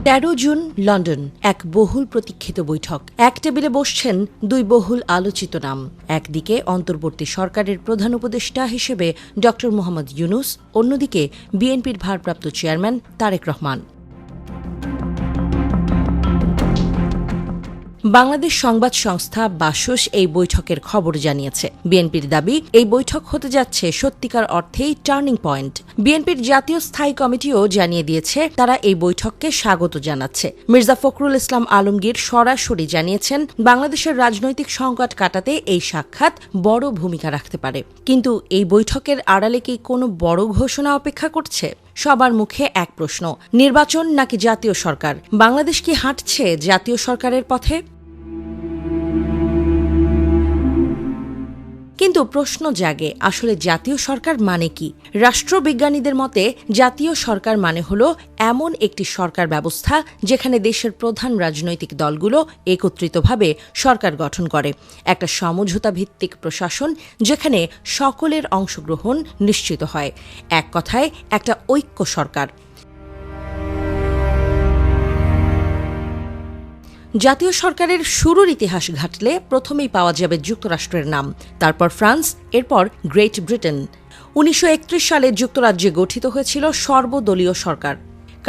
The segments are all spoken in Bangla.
13 জুন লন্ডন, এক বহুল প্রতীক্ষিত বৈঠক। এক টেবিলে বসছেন দুই বহুল আলোচিত নাম। একদিকে অন্তর্বর্তী সরকারের প্রধান উপদেষ্টা হিসেবে ড মোহাম্মদ ইউনূস, অন্যদিকে বিএনপির ভারপ্রাপ্ত চেয়ারম্যান তারেক রহমান। বাংলাদেশ সংবাদ সংস্থা বাসস এই বৈঠকের খবর জানিয়েছে। বিএনপির দাবি, এই বৈঠক হতে যাচ্ছে সত্যিকার অর্থেই টার্নিং পয়েন্ট। বিএনপির জাতীয় স্থায়ী কমিটিও জানিয়ে দিয়েছে তারা এই বৈঠককে স্বাগত জানাচ্ছে। মির্জা ফখরুল ইসলাম আলমগীর সরাসরি জানিয়েছেন, বাংলাদেশের রাজনৈতিক সংকট কাটাতে এই সাক্ষাৎ বড় ভূমিকা রাখতে পারে। কিন্তু এই বৈঠকের আড়ালে কি কোনো বড় ঘোষণা অপেক্ষা করছে? সবার মুখে এক প্রশ্ন, নির্বাচন নাকি জাতীয় সরকার? বাংলাদেশ কি হাঁটছে জাতীয় সরকারের পথে? কিন্তু প্রশ্ন জাগে, আসলে জাতীয় সরকার মানে কি? রাষ্ট্রবিজ্ঞানীদের মতে জাতীয় সরকার মানে হলো এমন একটি সরকার ব্যবস্থা যেখানে দেশের প্রধান রাজনৈতিক দলগুলো একত্রিতভাবে সরকার গঠন করে। একটা সমঝোতা ভিত্তিক প্রশাসন যেখানে সকলের অংশগ্রহণ নিশ্চিত হয়। এক কথায় একটা ঐক্য সরকার। জাতীয় সরকারের শুরুর ইতিহাস ঘাটলে প্রথমেই পাওয়া যাবে যুক্তরাষ্ট্রের নাম, তারপর ফ্রান্স, এরপর গ্রেট ব্রিটেন। 1931 সালে যুক্তরাজ্যে গঠিত হয়েছিল সর্বদলীয় সরকার।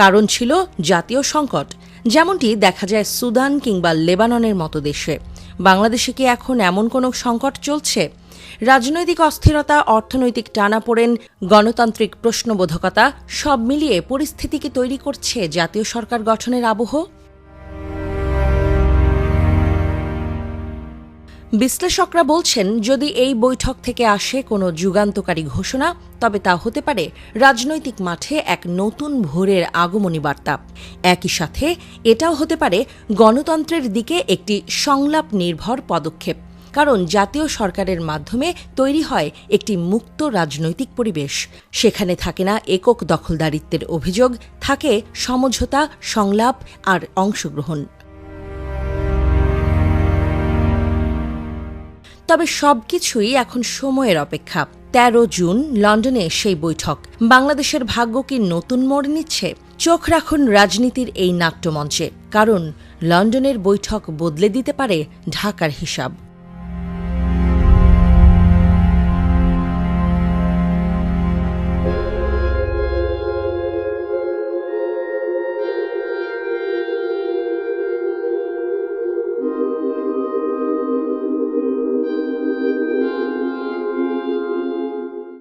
কারণ ছিল জাতীয় সংকট, যেমনটি দেখা যায় সুদান কিংবা লেবাননের মতো দেশে। বাংলাদেশে কি এখন এমন কোনো সংকট চলছে? রাজনৈতিক অস্থিরতা, অর্থনৈতিক টানাপোড়েন, গণতান্ত্রিক প্রশ্নবোধকতা সব মিলিয়ে পরিস্থিতিকে তৈরি করছে জাতীয় সরকার গঠনের আবহ। বিশ্লেষকরা বলছেন, যদি এই বৈঠক থেকে আসে কোনো যুগান্তকারী ঘোষণা, তবে তা হতে পারে রাজনৈতিক মাঠে এক নতুন ভোরের আগমনী বার্তা। একই সাথে এটাও হতে পারে গণতন্ত্রের দিকে একটি সংলাপ নির্ভর পদক্ষেপ। কারণ জাতীয় সরকারের মাধ্যমে তৈরি হয় একটি মুক্ত রাজনৈতিক পরিবেশ। সেখানে থাকে না একক দখলদারিত্বের অভিযোগ, থাকে সমঝোতা, সংলাপ আর অংশগ্রহণ। তবে সবকিছুই এখন সময়ের অপেক্ষা। 13 জুন লন্ডনে সেই বৈঠক। বাংলাদেশের ভাগ্য কি নতুন মোড় নিচ্ছে? চোখ রাখুন রাজনীতির এই নাট্যমঞ্চে, কারণ লন্ডনের বৈঠক বদলে দিতে পারে ঢাকার হিসাব।